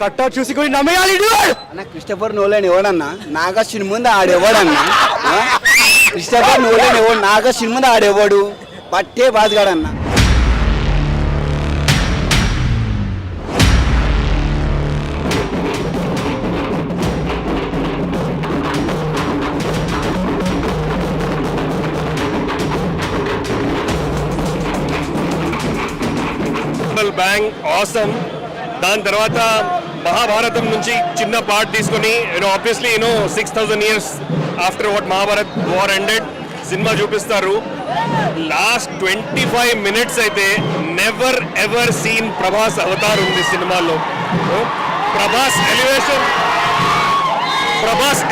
కట్టా చూసి కూడా నమ్మేయాలి అన్న. క్రిస్టఫర్ నోలన్ ఎవడన్నా? నాగా సినిమా ముందు ఆడెవడన్నా? క్రిస్టఫర్ నోలన్ ఎవడు? నాగా సినిమా ముందు ఆడెవడు? పట్టే బాధగాడన్నా. Bang awesome. దాని తర్వాత మహాభారతం నుంచి చిన్న పార్ట్ తీసుకొని obviously 6000 years after what Mahabharat war ended cinema చూపిస్తారు. లాస్ట్ 25 minutes అయితే నెవర్ ఎవర్ సీన్ ప్రభాస్ అవతార్ ఉంది సినిమాలో. ప్రభాస్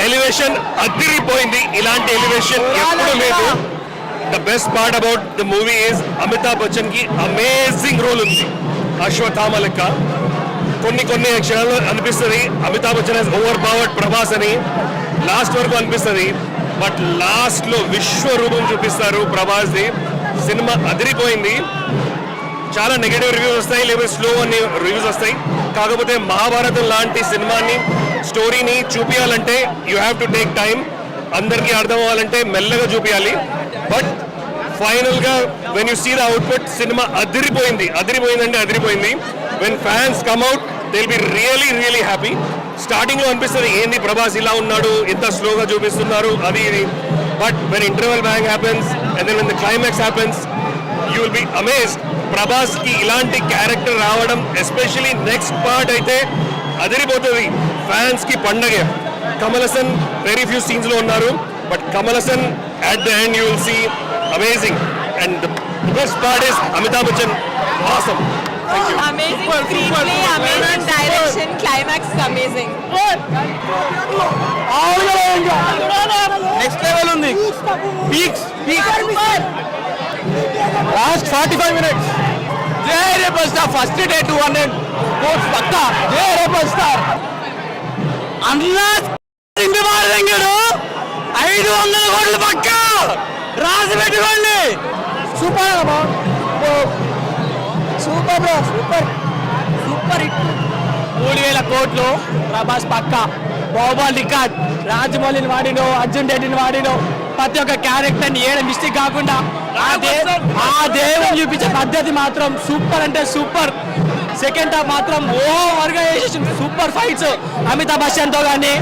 ఎలివేషన్ అదిరిపోయింది. ఇలాంటి ఎలివేషన్ ఎప్పుడు లేదు. The best part about the movie is Amitabh Bachchan కి అమేజింగ్ రోల్ ఉంది అశ్వత్థామ లెక్క. కొన్ని క్షణాల్లో అనిపిస్తుంది Amitabh Bachchan he's overpowered Prabhas అని, లాస్ట్ వరకు అనిపిస్తుంది. బట్ లాస్ట్ లో విశ్వరూపం చూపిస్తారు ప్రభాస్ ది. సినిమా అదిరిపోయింది. చాలా నెగటివ్ రివ్యూస్ వస్తాయి, లేదా స్లో అని రివ్యూస్ వస్తాయి. కాకపోతే మహాభారతం లాంటి సినిమాని స్టోరీని చూపించాలంటే you have to take time. అందరికీ అర్థం అవ్వాలంటే మెల్లగా చూపించాలి. బట్ ఫైనల్ గా when you see the output సినిమా అదిరిపోయింది. అంటే అదిరిపోయింది. When fans come out they will be really happy. Starting లో అనిపిస్తుంది ఏంది ప్రభాస్ ఇలా ఉన్నాడు, ఇంత స్లోగా చూపిస్తున్నారు అది ఇది. But when interval bang happens and then when the climax happens you will be amazed. Prabhas కి ఇలాంటి క్యారెక్టర్ రావడం, ఎస్పెషలీ నెక్స్ట్ పార్ట్ అయితే అదిరిపోతుంది. ఫ్యాన్స్ కి పండగే. Kamal Haasan very few scenes లో ఉన్నారు, but Kamal Haasan at the end you will see amazing, and the best part is Amitabh Bachchan. Awesome. Thank you. Amazing screenplay, amazing direction, climax is amazing. Next level ఉంది. Peaks last 45 minutes. జై rebel star. First day 200 crores పక్కా. జై rebel star. అన్నా ఇంటి మారంగడు 500 కోట్లు పక్కా రాసి పెట్టుకోండి. Super hit. 3000 కోట్లు ప్రభాస్ పక్కా. బాహుబలి రికార్డ్. రాజమౌళిని వాడినో, అర్జున్ రెడ్డిని వాడినో, ప్రతి ఒక్క క్యారెక్టర్ని ఏడ మిస్టేక్ కాకుండా ఆ దేవుని చూపించే పద్ధతి మాత్రం సూపర్ అంటే సూపర్. సెకండ్ హాఫ్ మాత్రం ఓవర్గా చేసేసి సూపర్ ఫైట్స్. అమితాబ్ బచ్చన్ తో కానీ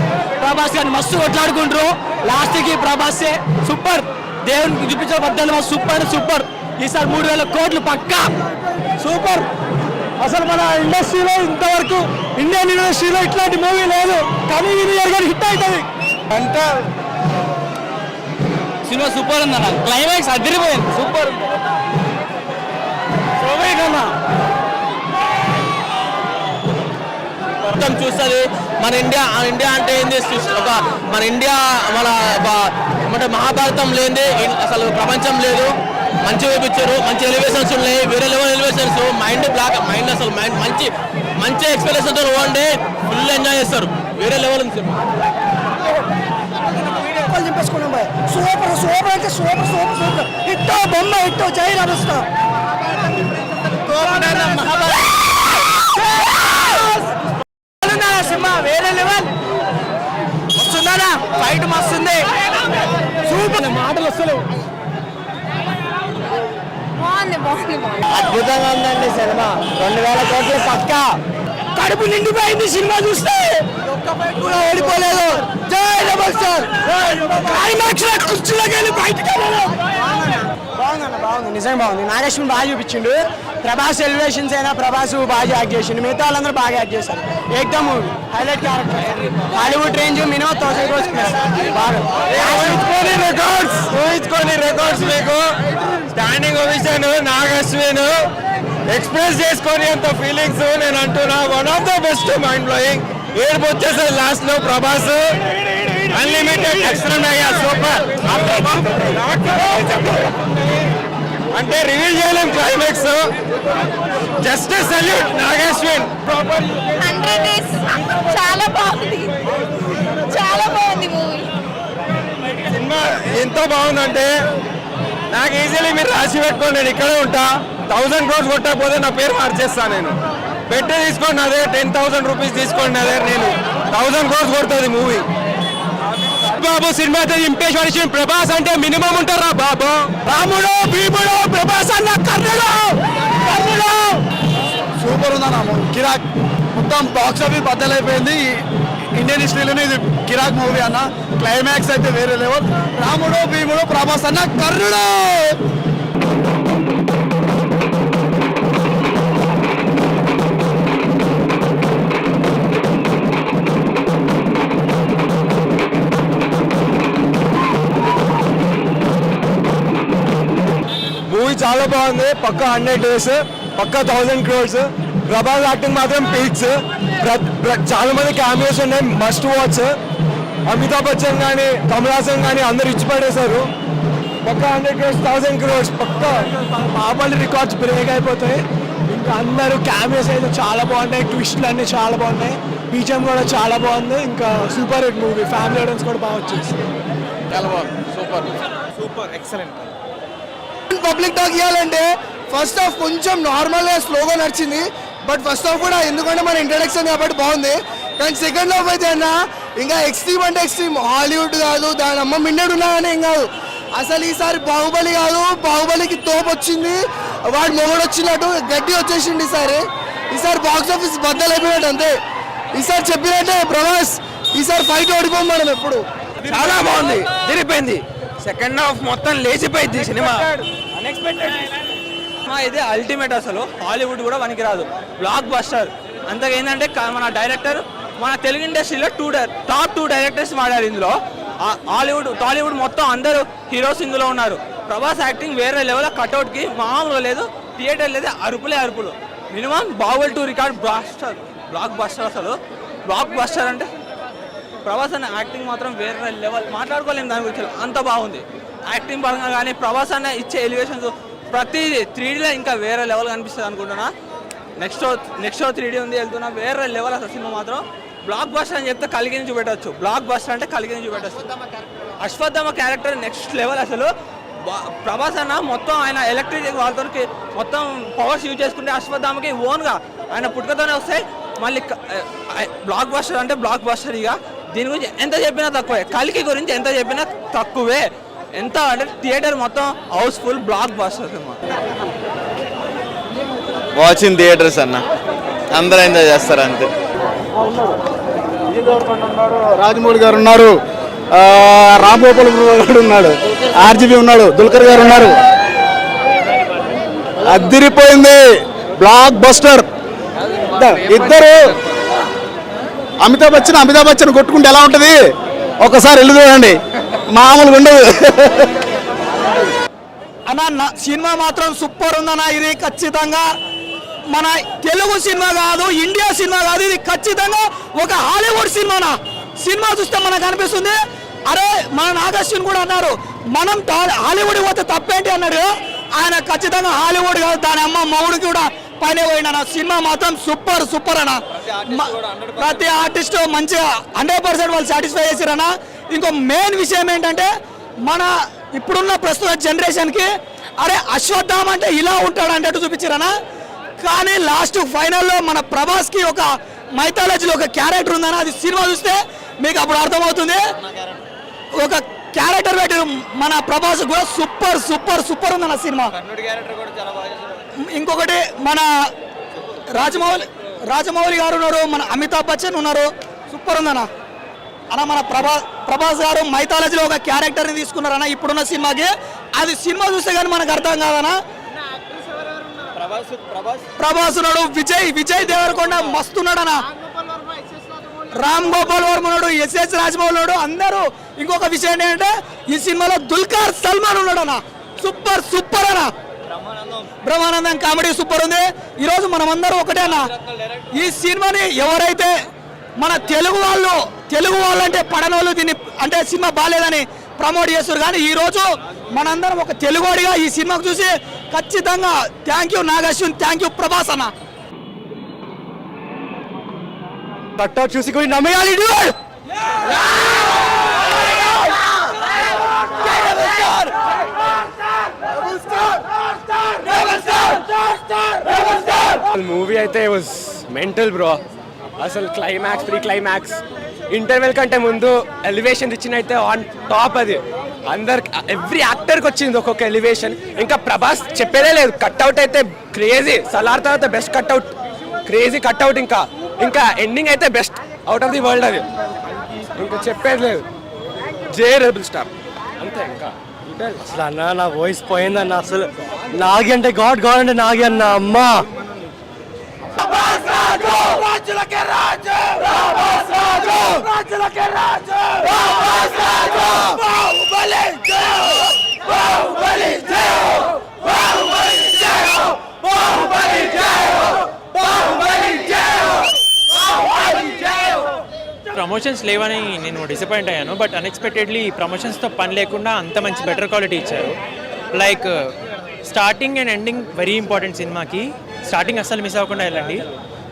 ప్రభాస్ కానీ మస్తు కొట్లాడుకుంటారు. లాస్ట్ కి ప్రభాసే సూపర్. దేవునికి చూపించే పద్ధతి సూపర్. ఈసారి 3000 కోట్లు పక్కా. సూపర్. అసలు మన ఇండస్ట్రీలో ఇంతవరకు ఇండియన్ ఇండస్ట్రీలో ఇట్లాంటి మూవీ లేదు, కానీ ఇది హిట్ అవుతుంది అంటే సినిమా సూపర్ ఉందన్న. క్లైమాక్స్ అదిరిపోయింది. సూపర్ మొత్తం చూస్తుంది. మన ఇండియా అంటే ఏంది, ఒక మన ఇండియా అంటే మహాభారతం లేనిదే అసలు ప్రపంచం లేదు. మంచి చూపించారు, మంచి ఎలివేషన్స్ ఉన్నాయి, వేరే లెవెల్ ఎలివేషన్స్. మైండ్ అసలు మంచి ఎక్స్పెక్టేషన్తో పోండి, ఫుల్ ఎంజాయ్ చేస్తారు. వేరే లెవెల్ ఉంది. సూపర్ అంటే సూపర్ ఇట్టో బొమ్మ ఇట్టో జై నడుస్తా. సినిమా వేరే లెవెల్ వస్తుందా, ఫైట్ మస్తుంది. సూపర్. మాటలు వస్తలేవు. అద్భుతంగా ఉందండి సినిమా. 2000 కోట్లు పక్కా. కడుపు నిండిపోయింది సినిమా చూస్తే. ఒక్క ఫైట్ కూడా ఓడిపోలేదు. జై రెబల్ స్టార్. క్లైమాక్స్ లో కుర్చీలోకి వెళ్ళి బయటకు బాగుంది. నిజంగా బాగుంది. నాగేశ్వరం బాగా చూపించిండు. ప్రభాస్ ఎలివేషన్స్ అయినా ప్రభాస్ బాగా యాక్ట్ చేసిండు. మిగతా వాళ్ళందరూ బాగా యాక్ట్ చేశారు. ఏకదమ్ movie highlight character. Hollywood range minimum 1000 crores బాగా ఊహించుకొని రికార్డ్స్ మీకు స్టాండింగ్ ఓవేషన్ నాగేశ్వన్ ఎక్స్ప్రెస్ చేసుకొని అంత ఫీలింగ్స్ నేను అంటున్నా. One of the best, mind blowing. ఏడుపు వచ్చేసరి లాస్ట్ లో ప్రభాస్ అన్లిమిటెడ్ ఎక్స్ట్రా సూపర్. అంటే రివీల్ చేయలేం క్లైమాక్స్. Just salute Nag Ashwin. చాలా బాగుంది మూవీ. సినిమా ఎంత బాగుందంటే నాకు ఈజీలీ మీరు రాసి పెట్టుకోండి, నేను ఇక్కడే ఉంటా. 1000 crores కొట్టకపోతే నా పేరు మార్చేస్తాను నేను. పెట్టి తీసుకోండి అదే 10,000 రూపీస్ తీసుకోండి అదే నేను 1000 crores కొడుతుంది మూవీ బాబు సినిమా ఇంపేష్ ప్రభాస్ అంటే మినిమం ఉంటారా బాబు రాముడు భీముడు ప్రభాస్ అన్న కర్ణుడు సూపర్ ఉందన్న కిరాక్ మొత్తం బాక్స్ ఆఫీస్ బద్దలైపోయింది ఇండియన్ హిస్టరీలోనే ఇది కిరాక్ మూవీ అన్న క్లైమాక్స్ అయితే వేరే లెవెల్ రాముడు భీముడు ప్రభాస్ అన్న కర్ణుడు మూవీ చాలా బాగుంది పక్కా 100 days పక్కా 1000 crores ప్రభాస్ యాక్టింగ్ మాత్రం పీక్స్ చాలా మంది క్యామియోస్ ఉన్నాయి మస్ట్ వాచ్ అమితాబ్ బచ్చన్ కానీ కమల్ హాసన్ కానీ అందరు ఇచ్చి పడేశారు పక్కా 100 crores 1000 crores పక్కా బాహుబలి రికార్డ్స్ బ్రేక్ అయిపోతాయి ఇంకా అందరూ క్యామియోస్ అయితే చాలా బాగున్నాయి ట్విస్ట్లు అన్నీ చాలా బాగున్నాయి బీజం కూడా చాలా బాగుంది ఇంకా super hit movie family audience కూడా బాగా వచ్చేసి చాలా బాగుంది సూపర్ ఎక్సలెంట్ పబ్లిక్ టాక్ ఇవ్వాలంటే ఫస్ట్ హాఫ్ కొంచెం నార్మల్గా స్లోగా నడిచింది బట్ ఫస్ట్ హాఫ్ కూడా ఎందుకంటే మన ఇంట్రడక్షన్ కాబట్టి బాగుంది కానీ సెకండ్ హాఫ్ అయితే అన్న ఇంకా ఎక్స్ట్రీమ్ అంటే ఎక్స్ట్రీమ్ హాలీవుడ్ కాదు దాని అమ్మ మిన్నడు ఉన్నాగానే ఏం కాదు అసలు ఈసారి బాహుబలి కాదు బాహుబలికి తోపు వచ్చింది వాడు మొగడు వచ్చినట్టు గడ్డి వచ్చేసింది ఈసారి బాక్స్ ఆఫీస్ బద్దలైపోయినట్టు అంతే ఈసారి చెప్పినట్టే ప్రభాస్ ఈసారి ఫైట్ ఓడిపోం మనం ఎప్పుడు చాలా బాగుంది తిరిగిపోయింది సెకండ్ హాఫ్ మొత్తం లేచిపోయింది సినిమా అన్ఎక్స్పెక్టెడ్ ఇది అల్టిమేట్ అసలు హాలీవుడ్ కూడా పనికిరాదు బ్లాక్ బస్టర్ అంతగా ఏంటంటే మన డైరెక్టర్ మన తెలుగు ఇండస్ట్రీలో టాప్ 2 డైరెక్టర్స్ వాడారు ఇందులో టాలీవుడ్ మొత్తం అందరూ హీరోస్ ఇందులో ఉన్నారు ప్రభాస్ యాక్టింగ్ వేరే లెవెల్ కట్అవుట్కి మామూలుగా లేదు థియేటర్ లేదు అరుపులు minimum Baahubali 2 record block buster అసలు బ్లాక్ బస్టర్ అంటే ప్రభాస్ అన్న యాక్టింగ్ మాత్రం వేరే లెవెల్ మాట్లాడుకోలేము దాని గురించి అంత బాగుంది యాక్టింగ్ పరంగా కానీ ప్రభాస్ అన్న ఇచ్చే ఎలివేషన్స్ ప్రతిదీ 3Dలో ఇంకా వేరే లెవెల్ కనిపిస్తుంది అనుకుంటున్నా నెక్స్ట్ షో 3D ఉంది వెళ్తున్నా వేరే లెవెల్ అసలు సినిమా మాత్రం బ్లాక్ బస్టర్ అని చెప్తే కలిగిని చూపెట్టచ్చు బ్లాక్ బస్టర్ అంటే కలిగిని చూపెట్టచ్చు అశ్వత్థామ క్యారెక్టర్ నెక్స్ట్ లెవెల్ అసలు ప్రభాస్ అన్న మొత్తం ఆయన ఎలక్ట్రిక్ వాళ్ళతో మొత్తం పవర్స్ యూజ్ చేసుకుంటే అశ్వత్థామకి ఓన్గా ఆయన పుట్టుకతోనే వస్తాయి మళ్ళీ బ్లాక్ బస్టర్ అంటే బ్లాక్ బస్టర్ ఇక దీని గురించి ఎంత చెప్పినా తక్కువే కలికి గురించి ఎంత చెప్పినా తక్కువే ఎంత అంటే థియేటర్ మొత్తం house full blockbuster cinema watching theatres అన్న అందరూ ఎంజాయ్ చేస్తారు అంతే రాజమౌళి గారు ఉన్నారు రామ్ గోపాల్ గారు ఉన్నాడు ఆర్జీబీ ఉన్నాడు దుల్కర్ గారు ఉన్నారు అదిరిపోయింది బ్లాక్ బస్టర్ ఇద్దరు అమితాబ్ బచ్చన్ కొట్టుకుంటే ఎలా ఉంటుంది ఒకసారి వెళ్ళి చూడండి మామూలుగా ఉండదు అన్న సినిమా మాత్రం సూపర్ ఉందన్న ఇది ఖచ్చితంగా మన తెలుగు సినిమా కాదు ఇండియా సినిమా కాదు ఇది ఖచ్చితంగా ఒక హాలీవుడ్ సినిమా చూస్తే మనకు అనిపిస్తుంది అరే మన నాగశ్విన్ కూడా అన్నారు మనం హాలీవుడ్ పోతే తప్పేంటి అన్నాడు ఆయన ఖచ్చితంగా హాలీవుడ్ కాదు దాని అమ్మ మౌడికి కూడా పైన పోయిన సినిమా మాత్రం సూపర్ అన్న ప్రతి ఆర్టిస్ట్ మంచిగా 100% వాళ్ళు సాటిస్ఫై చేశారన్న ఇంకో మెయిన్ విషయం ఏంటంటే మన ఇప్పుడున్న ప్రస్తుత జనరేషన్కి అరే అశ్వత్థామ అంటే ఇలా ఉంటాడు అంటే చూపించారన్న కానీ లాస్ట్ ఫైనల్లో మన ప్రభాస్కి ఒక మైథాలజీలో ఒక క్యారెక్టర్ ఉందన్న అది సినిమా చూస్తే మీకు అప్పుడు అర్థమవుతుంది ఒక క్యారెక్టర్ పెట్టి మన ప్రభాస్ కూడా సూపర్ ఉందన్న సినిమా ఇంకొకటి మన రాజమౌళి గారు ఉన్నారు మన అమితాబ్ బచ్చన్ ఉన్నారు సూపర్ ఉందన్న మన ప్రభాస్ గారు మైథాలజీలో ఒక క్యారెక్టర్ని తీసుకున్నారన్న ఇప్పుడున్న సినిమాకి అది సినిమా చూస్తే కానీ మనకు అర్థం కాదన్నా ప్రభాస్ ఉన్నాడు విజయ్ దేవరకొండ మస్తున్నాడన్న రామ్ గోపాల్ వర్మ ఉన్నాడు ఎస్ఎస్ రాజమౌళి ఉన్నాడు అందరూ ఇంకొక విషయం ఏంటంటే ఈ సినిమాలో దుల్కర్ సల్మాన్ ఉన్నాడన్న సూపర్ అన్న బ్రహ్మానందం కామెడీ సూపర్ ఉంది ఈరోజు మనమందరూ ఒకటే అన్న ఈ సినిమాని ఎవరైతే మన తెలుగు వాళ్ళు అంటే పడనోళ్ళు దీన్ని అంటే సినిమా బాగాలేదని ప్రమోట్ చేస్తారు కానీ ఈరోజు మనందరం ఒక తెలుగువాడిగా ఈ సినిమాకు చూసి ఖచ్చితంగా thank you Nag Ashwin thank you Prabhas అన్న కట్టా చూసి కూడా నమ్మేయాలి మూవీ అయితే వాజ్ మెంటల్ బ్రో. అసలు క్లైమాక్స్, ప్రీ క్లైమాక్స్, ఇంటర్వెల్ కంటే ముందు ఎలివేషన్ ఇచ్చిన అయితే ఆన్ టాప్. అది అందరికి, ఎవ్రీ యాక్టర్కి వచ్చింది ఒక్కొక్క ఎలివేషన్. ఇంకా ప్రభాస్ చెప్పేదే లేదు, కట్అవుట్ అయితే క్రేజీ. సలార్ తర్వాత బెస్ట్ కట్అవుట్, క్రేజీ కట్అవుట్. ఇంకా ఎండింగ్ అయితే best out of the world. అది ఇంకా చెప్పేది లేదు. జే రెబల్ స్టార్ అంతే. ఇంకా అసలు అన్న నా వాయిస్ పోయిందన్న. అసలు నాగి అంటే గాడ్, గాడ్ అంటే నాగి అన్న. అమ్మా ప్రమోషన్స్ లేవని నేను డిసప్పాయింట్ అయ్యాను. బట్ అన్ఎక్స్పెక్టెడ్లీ ప్రమోషన్స్తో పని లేకుండా అంత మంచి బెటర్ క్వాలిటీ ఇచ్చారు. Like starting and ending very important సినిమాకి. స్టార్టింగ్ అస్సలు మిస్ అవ్వకుండా వెళ్ళండి.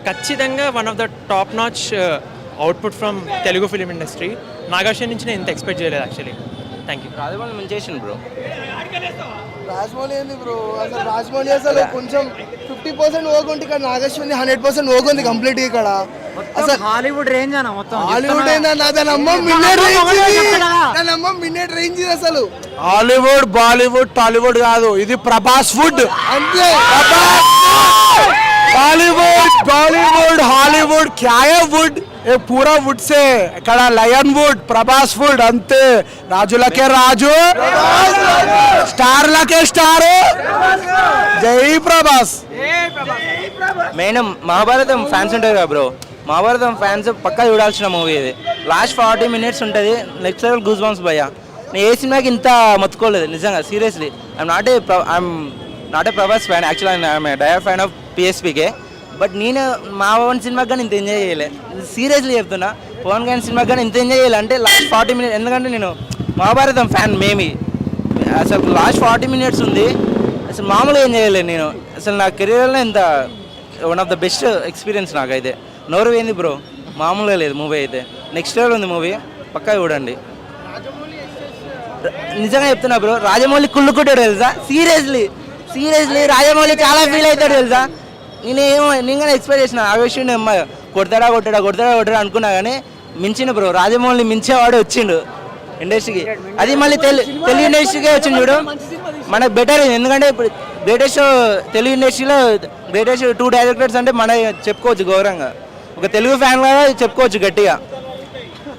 ఖచ్చితంగా one of the top notch output from Telugu film industry. Nagarjuna నుంచి నేను ఇంత ఎక్స్పెక్ట్ చేయలేదు యాక్చువల్లీ. Thank you. రాజమౌళి మంచి చేసిండు బ్రో. రాజమౌళి ఏంది బ్రో, అసలు రాజమౌళి అసలు కొంచెం 50% ఓకుంది, ఇక్కడ నాగేశ్వరి 100% ఓకుంది కంప్లీట్. ఇక్కడ అసలు హాలీవుడ్ రేంజ్ అన్న మొత్తం. హాలీవుడ్ ఏందన్న, దాని అమ్మ మిన్నెట్ రేంజ్ అసలు. హాలీవుడ్, బాలీవుడ్, టాలీవుడ్ కాదు, ఇది ప్రభాస్ వుడ్ అంతే. बॉलीवुड, बॉलीवुड, हॉलीवुड क्या है वुड, ये पूरा वुड से ఇక్కడ లయన్ వుడ్, ప్రభాస్ వుడ్ అంతే. రాజులకే రాజు, స్టార్లకే స్టార్, జై ప్రభాస్. మెయిన్ మహాభారతం ఫ్యాన్స్ ఉంటారు కదా బ్రో, మహాభారతం ఫ్యాన్స్ పక్కా చూడాల్సిన మూవీ ఇది. లాస్ట్ 40 minutes ఉంటుంది, నెక్స్ట్ లెవెల్ గూస్ బంప్స్ భయ్యా. నేను ఏ సినిమాకి ఇంత మొత్తుకోలేదు నిజంగా, seriously. I'm not a Prabhas fan actually, I'm dire fan of PSPK. But నేను మా పవన్ సినిమాకి కానీ ఇంత ఎంజాయ్ చేయలే, సీరియస్లీ చెప్తున్నా. పవన్ కళ్యాణ్ సినిమాకి కానీ ఇంత ఎంజాయ్ చేయాలి అంటే లాస్ట్ 40 minutes. ఎందుకంటే నేను మహాభారతం ఫ్యాన్ మేమి. అసలు లాస్ట్ 40 minutes ఉంది, అసలు మామూలుగా ఎంజాయ్ చేయలేదు నేను. అసలు నా కెరీర్లో ఇంత one of the best experience నాకైతే. నోరు పోయింది బ్రో, మామూలుగా లేదు మూవీ అయితే. నెక్స్ట్ లెవెల్ ఉంది మూవీ, పక్కా చూడండి. నిజంగా చెప్తున్నా బ్రో, రాజమౌళి కుళ్ళుకుంటాడు తెలుసా. సీరియస్లీ రాజమౌళి చాలా ఫీల్ అవుతాడు తెలుసా. నేను కానీ ఎక్స్పెక్ట్ చేసిన ఆవేశండి, అమ్మ కొడతాడా అనుకున్నా కానీ మించిన బ్రో. రాజమౌళి మించేవాడు వచ్చిండు ఇండస్ట్రీకి. అది మళ్ళీ తెలుగు ఇండస్ట్రీకే వచ్చింది చూడు, మనకు బెటర్. ఎందుకంటే ఇప్పుడు గ్రేటెస్ట్ తెలుగు ఇండస్ట్రీలో గ్రేటెస్ట్ 2 డైరెక్టర్స్ అంటే మన చెప్పుకోవచ్చు గౌరవంగా, ఒక తెలుగు ఫ్యాన్ లాగా చెప్పుకోవచ్చు గట్టిగా.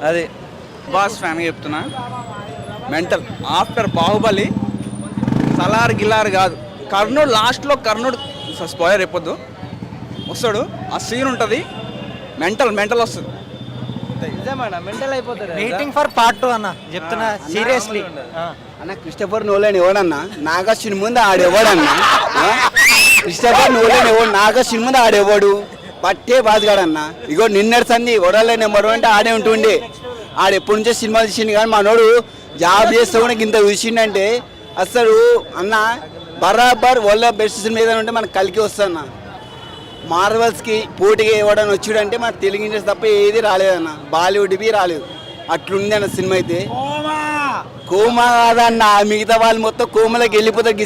అది బాస్ ఫ్యాన్ చెప్తున్నా. మెంటల్ ఆఫ్టర్ బాహుబలి సలార్ గిలార్ కాదు, కర్ణుడు లాస్ట్లో, కర్ణుడు స్పాయిలర్ చెప్పొద్దు, వస్తాడు, ఆ సీన్ ఉంటుంది, మెంటల్ వస్తుంది. నిజమన్నా మెంటల్ అయిపోతారు. వెయిటింగ్ ఫర్ పార్ట్ 2 అన్న చెప్తున్నా సీరియస్లీ. అన్న క్రిస్టఫర్ నోలన్ ఎవడన్నా, నాగార్జున ముందు ఆడెవడన్నా, క్రిస్టఫర్ నోలన్ ఎవడు, నాగార్జున ముందు ఆడెవడు, పట్టే బాధగాడన్నా. ఇగో నిన్నటి సంది వడలే నెంబర్ అంటే ఆడే ఉంటుండే. ఆడు ఎప్పటి నుంచో సినిమాలు తీసిండు, కానీ మనోడు జాబ్ చేస్తే కూడా ఇంత చూసిండంటే అసలు అన్న బరాబర్ వల్ల బెస్ట్ సినిమా ఏదైనా ఉంటే మనకు కలికి వస్తాన్న. మార్వల్స్కి పోటీగా ఇవ్వడానికి వచ్చాడంటే మన తెలుగు ఇండస్ట్రీ తప్ప ఏది రాలేదన్న, బాలీవుడ్వి రాలేదు. అట్లుంది అన్న సినిమా అయితే. కోమా కాదన్న, మిగతా వాళ్ళు మొత్తం కోమలోకి వెళ్ళిపోతారు.